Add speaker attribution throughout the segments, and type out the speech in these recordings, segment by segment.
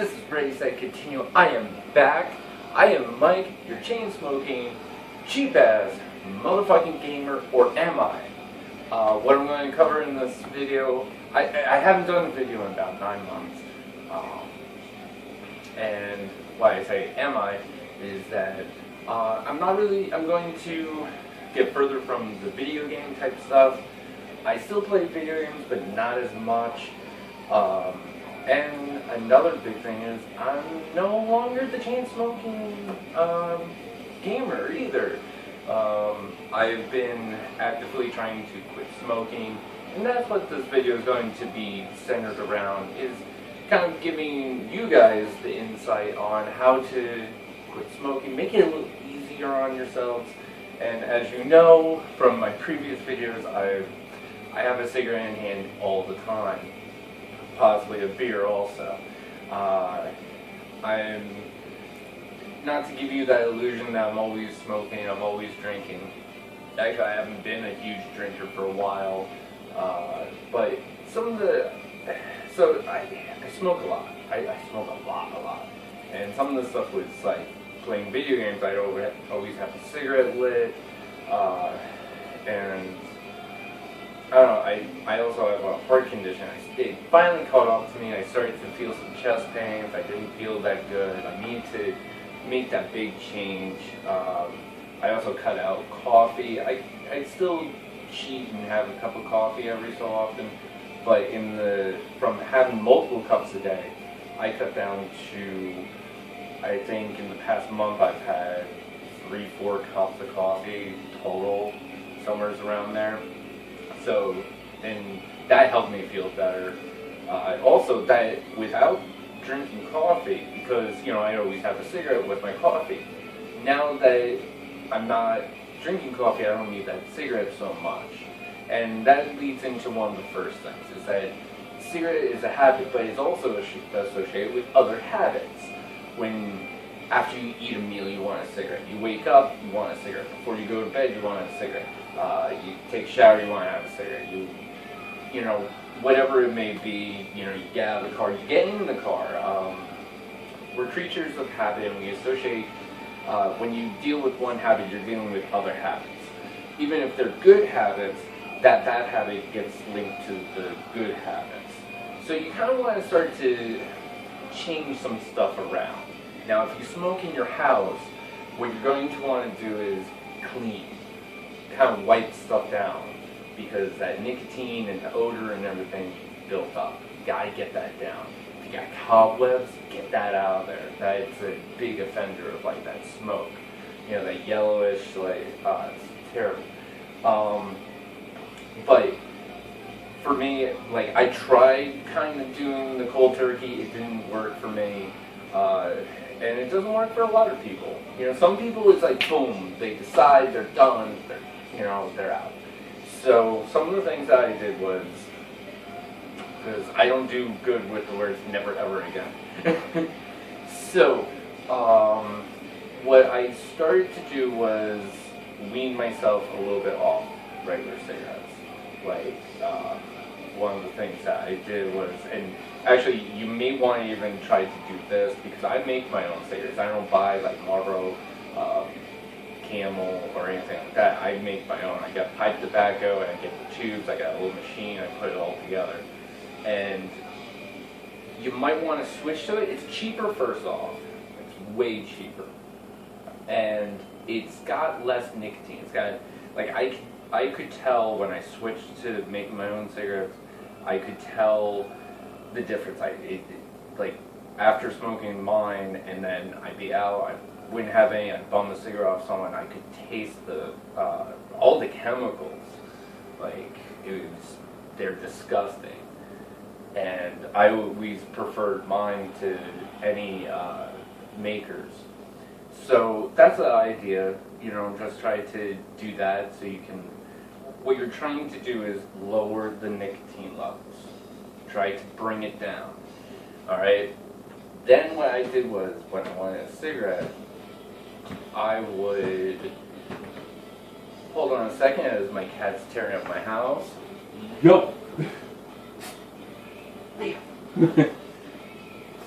Speaker 1: This is Ready, Set, Continue. I am back. I am Mike, your chain-smoking, cheap-ass motherfucking gamer, or am I? What I'm going to cover in this video, I haven't done a video in about 9 months. And why I say am I is that I'm going to get further from the video game type stuff. I still play video games, but not as much. And another big thing is I'm no longer the chain-smoking gamer either. I've been actively trying to quit smoking, and that's what this video is going to be centered around, is kind of giving you guys the insight on how to quit smoking, make it a little easier on yourselves. And as you know from my previous videos, I have a cigarette in hand all the time. Possibly a beer also. I'm not to give you that illusion that I'm always smoking, I'm always drinking. Actually, I haven't been a huge drinker for a while, but I smoke a lot. I smoke a lot. And some of the stuff was like playing video games. I always have a cigarette lit, and I don't know, I also have a heart condition. It finally caught up to me. I started to feel some chest pains. I didn't feel that good. I need to make that big change. I also cut out coffee. I still cheat and have a cup of coffee every so often, but from having multiple cups a day, I cut down to, I think in the past month I've had 3-4 cups of coffee total, somewhere around there. So, and that helped me feel better. Also, that without drinking coffee, because, you know, I always have a cigarette with my coffee. Now that I'm not drinking coffee, I don't need that cigarette so much. And that leads into one of the first things, is that cigarette is a habit, but it's also associated with other habits. After you eat a meal, you want a cigarette. You wake up, you want a cigarette. Before you go to bed, you want a cigarette. You take a shower, you want to have a cigarette. You know, whatever it may be, you know, you get out of the car, you get in the car. We're creatures of habit, and we associate, when you deal with one habit, you're dealing with other habits. Even if they're good habits, that bad habit gets linked to the good habits. So you kind of want to start to change some stuff around. Now, if you smoke in your house, what you're going to want to do is clean. Kind of wipe stuff down, because that nicotine and the odor and everything built up. You gotta get that down. If you got cobwebs, get that out of there. That's a big offender of like that smoke. You know, that yellowish, like, it's terrible. But for me, like, I tried kind of doing the cold turkey. It didn't work for me. And it doesn't work for a lot of people. You know, some people it's like boom, they decide, they're done, they're out. So some of the things that I did was, because I don't do good with the words never ever again. So what I started to do was wean myself a little bit off regular cigarettes. Like one of the things that I did was, and actually you may want to even try to do this, because I make my own cigarettes. I don't buy like Marlboro, Camel, or anything like that. I make my own. I got pipe tobacco, and I get the tubes, I got a little machine, I put it all together. And you might want to switch to it. It's cheaper first off. It's way cheaper. And it's got less nicotine. It's got, like, I could tell when I switched to making my own cigarettes, I could tell the difference. Like, after smoking mine, and then I'd be out, I wouldn't have any, I'd bum the cigarette off someone, I could taste all the chemicals. Like, they're disgusting. And I always preferred mine to any makers. So that's the idea, you know, just try to do that so you can, what you're trying to do is lower the nicotine levels. Try to bring it down. Alright? Then what I did was, when I wanted a cigarette, I would, hold on a second as my cat's tearing up my house. Yo!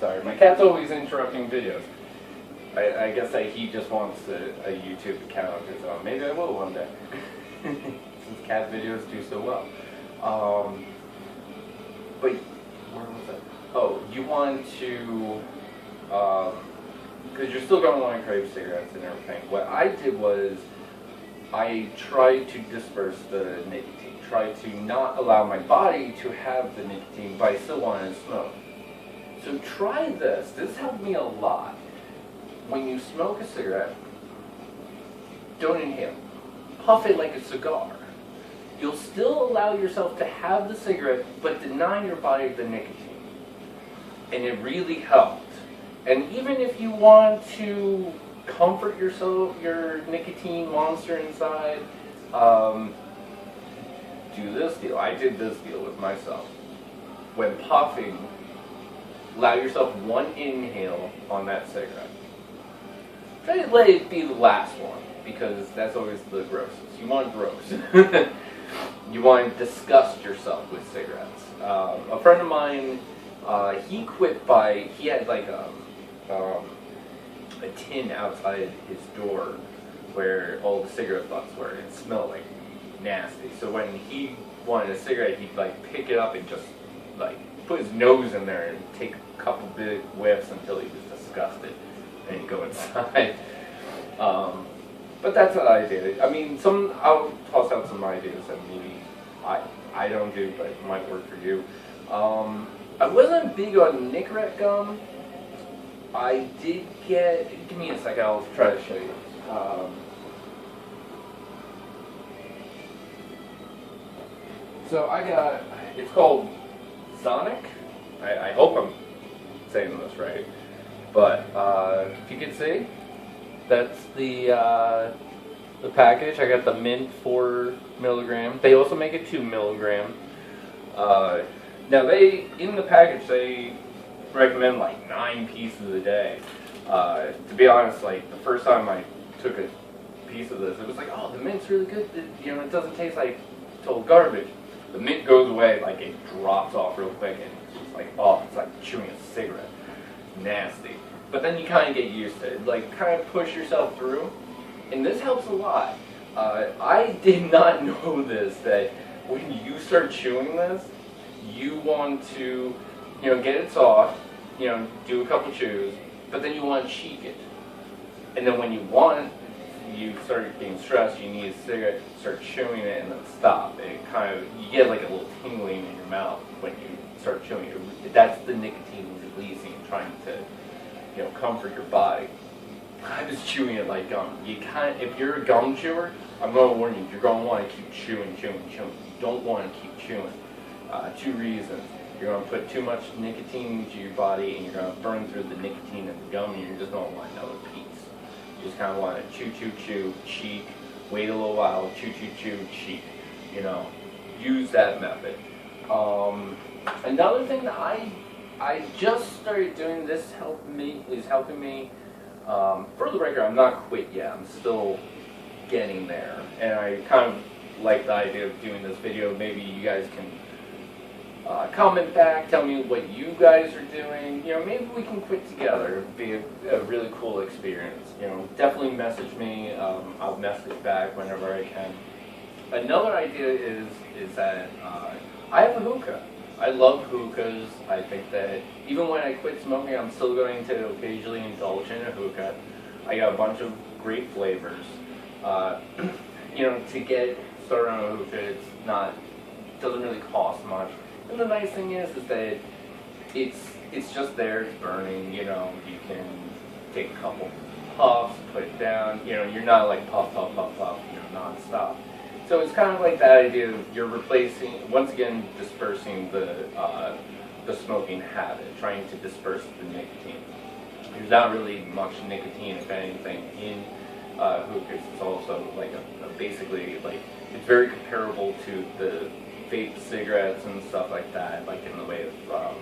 Speaker 1: Sorry Sorry, my cat's always interrupting videos. I guess that he just wants a YouTube account of his own. Maybe I will one day. Since cat videos do so well. But where was that? Oh, you want to, because you're still going to want to crave cigarettes and everything. What I did was I tried to disperse the nicotine, tried to not allow my body to have the nicotine, but I still wanted to smoke. So try this. This helped me a lot. When you smoke a cigarette, don't inhale. Puff it like a cigar. You'll still allow yourself to have the cigarette, but deny your body the nicotine. And it really helped. And even if you want to comfort yourself, your nicotine monster inside, do this deal. I did this deal with myself. When puffing, allow yourself one inhale on that cigarette. Try to let it be the last one, because that's always the grossest. You want gross. You want to disgust yourself with cigarettes. A friend of mine, he quit by, he had like a tin outside his door where all the cigarette butts were. It smelled like nasty. So when he wanted a cigarette, he'd like pick it up and just like put his nose in there and take a couple big whiffs until he was disgusted, and he'd go inside. But that's what I did. I mean, I'll toss out some ideas that maybe I don't do, but it might work for you. I wasn't big on Nicorette gum. I did get, give me a second, I'll try to show you. So I got, it's called Sonic. I hope I'm saying this right. But if you can see, that's the package. I got the mint 4 milligram. They also make it 2 milligram. Now in the package, they recommend like 9 pieces a day. To be honest, like the first time I took a piece of this, it was like, oh, the mint's really good. It doesn't taste like total garbage. The mint goes away, like it drops off real quick, and it's just like, oh, it's like chewing a cigarette. Nasty. But then you kind of get used to it, like kind of push yourself through, and this helps a lot. I did not know this, that when you start chewing this, you want to, get it soft, do a couple chews, but then you want to cheek it. And then when you start getting stressed, you need a cigarette, start chewing it, and then stop. And it kind of, you get like a little tingling in your mouth when you start chewing it. That's the nicotine releasing, trying to, comfort your body. I was chewing it like gum. If you're a gum chewer, I'm going to warn you, you're going to want to keep chewing. You don't want to keep chewing. 2 reasons. You're going to put too much nicotine into your body, and you're going to burn through the nicotine in the gum, and you're just going to want another piece. You just kind of want to chew, cheek, wait a little while, chew, cheek. Use that method. Another thing that I just started doing, is helping me. For the record, I'm not quit yet. I'm still getting there, and I kind of like the idea of doing this video. Maybe you guys can comment back, tell me what you guys are doing. Maybe we can quit together. It'd be a really cool experience. Definitely message me. I'll message back whenever I can. Another idea is that I have a hookah. I love hookahs. I think that even when I quit smoking, I'm still going to occasionally indulge in a hookah. I got a bunch of great flavors. To get started on a hookah, doesn't really cost much. And the nice thing is that it's just there, it's burning. You can take a couple puffs, put it down. You're not like puff, non-stop. So it's kind of like that idea of you're replacing, once again, dispersing the smoking habit, trying to disperse the nicotine. There's not really much nicotine, if anything, in hookahs. It's also like basically like, it's very comparable to the vape cigarettes and stuff like that, like in the way of,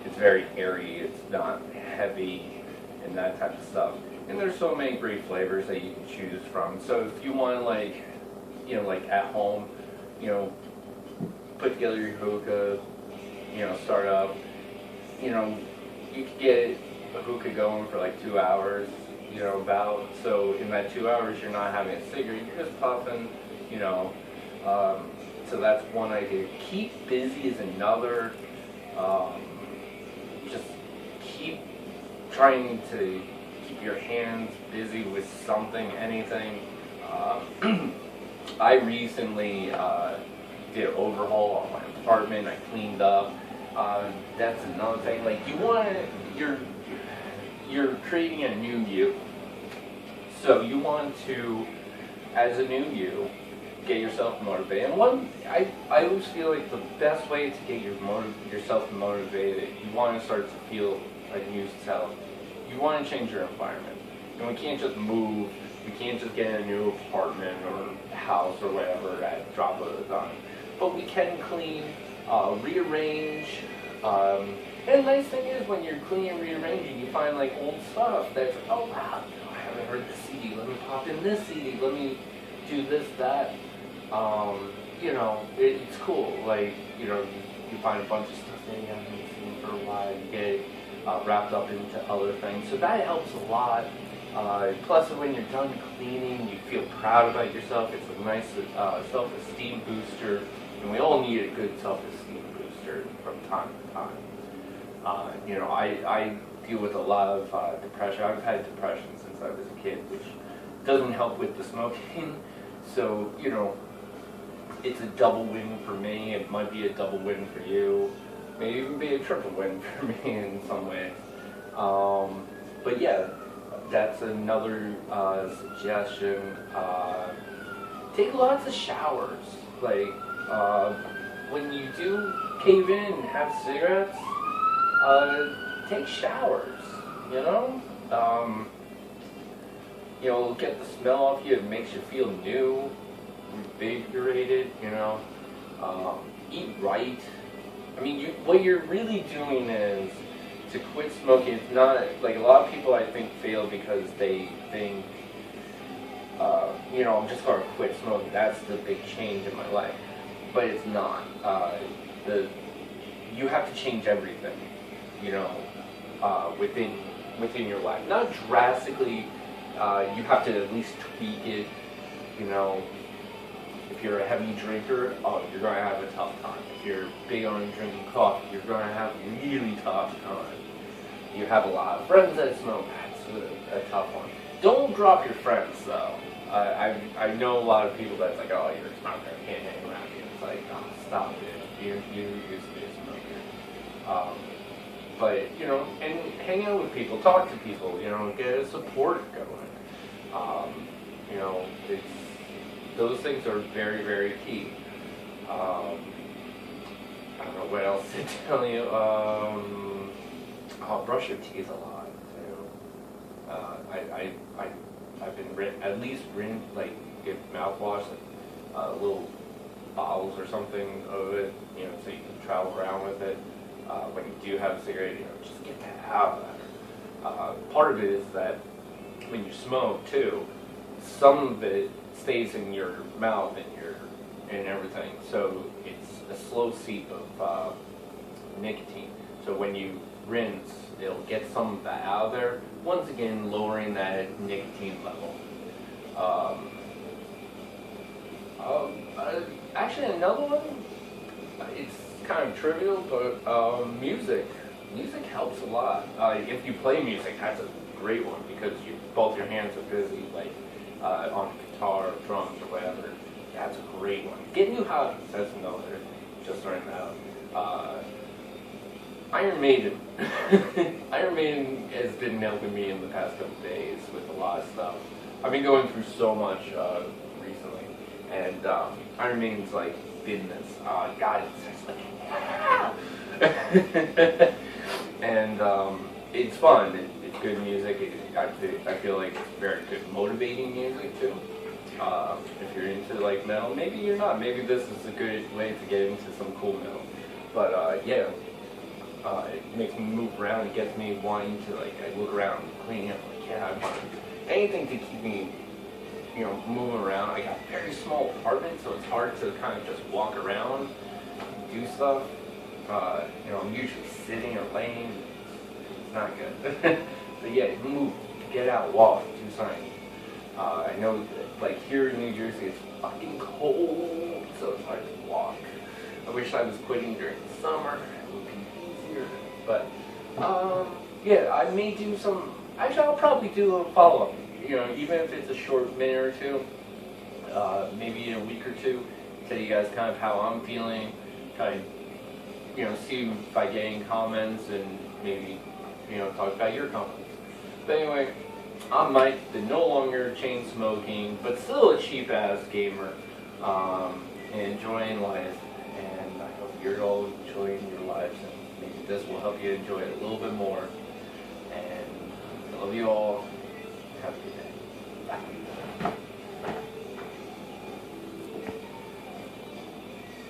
Speaker 1: it's very airy, it's not heavy, and that type of stuff. And there's so many great flavors that you can choose from. So if you want to like at home, put together your hookah, start up, you could get a hookah going for like 2 hours, you know, about. So in that 2 hours, you're not having a cigarette, you're just puffing, you know. So that's one idea. Keep busy is another. Just keep trying to keep your hands busy with something, anything. I recently did an overhaul on my apartment. I cleaned up. That's another thing. Like you're creating a new you. So you want to, as a new you, get yourself motivated. And I always feel like the best way to get yourself motivated, you want to start to feel a new self. You want to change your environment. And we can't just move. We can't just get a new apartment or house or whatever at the drop of a dime. But we can clean, rearrange. And the nice thing is when you're cleaning and rearranging, you find like old stuff that's, oh wow, I haven't heard this CD. Let me pop in this CD. Let me do this, that. You know, it's cool. Like, you know, you find a bunch of stuff that you haven't seen for a while. You get it wrapped up into other things. So that helps a lot. Plus, when you're done cleaning, you feel proud about yourself. It's a nice self-esteem booster. And we all need a good self-esteem booster from time to time. You know, I deal with a lot of depression. I've had depression since I was a kid, which doesn't help with the smoking. So, you know, it's a double win for me. It might be a double win for you. Maybe even be a triple win for me in some ways. But yeah, that's another suggestion. Take lots of showers. Like, when you do cave in and have cigarettes, take showers, you know? You know, get the smell off you. It makes you feel new, invigorated, you know. Eat right. I mean, what you're really doing is to quit smoking. It's not, like, a lot of people I think fail because they think, you know, I'm just going to quit smoking. That's the big change in my life. But it's not. You have to change everything, you know, within your life. Not drastically. You have to at least tweak it, you know. If you're a heavy drinker, oh, you're going to have a tough time. If you're big on drinking coffee, you're going to have a really tough time. You have a lot of friends that smoke, that's a tough one. Don't drop your friends, though. I know a lot of people that's like, oh, you're a smoker, I can't hang around you. It's like, oh, stop it. You used to be a smoker. But, you know, and hang out with people, talk to people, you know, get a support going. You know, those things are very, very key. I don't know what else to tell you. Brush your teeth a lot, too. I've been at least like, get mouthwash, like little bottles or something of it, you know, so you can travel around with it. When you do have a cigarette, you know, just get that out of there. Part of it is that when you smoke too, some of it stays in your mouth and everything. So it's a slow seep of nicotine. So when you rinse, it'll get some of that out of there. Once again, lowering that nicotine level. Actually, another one. It's kind of trivial, but music. Music helps a lot. If you play music, that's a great one because both your hands are busy, like on guitar, or drums, or whatever. That's a great one. Get new hobbies. That's another. Just right now. Iron Maiden. Iron Maiden has been helping me in the past couple days with a lot of stuff. I've been going through so much recently, and Iron Maiden's like been this. God, it's like, and it's fun. It's good music. I feel like it's very good motivating music too. If you're into like metal, maybe you're not. Maybe this is a good way to get into some cool metal. But yeah. It makes me move around. It gets me wanting to, like, I look around, cleaning up, like, yeah, I want anything to keep me, you know, moving around. I got a very small apartment, so it's hard to kind of just walk around, do stuff. You know, I'm usually sitting or laying. It's not good. But yeah, move, get out, walk, do something. I know, like here in New Jersey, it's fucking cold, so it's hard to walk. I wish I was quitting during the summer. It would be easier. But yeah, I may do some. Actually, I'll probably do a follow-up. You know, even if it's a short minute or two, maybe in a week or two, tell you guys kind of how I'm feeling, kind of, you know, see if I get any comments and maybe, you know, talk about your comments. But anyway, I'm Mike, the no longer chain smoking, but still a cheap ass gamer, and enjoying life. And I hope you're all enjoying your lives, and maybe this will help you enjoy it a little bit more. And I love you all. Have a good day. Bye.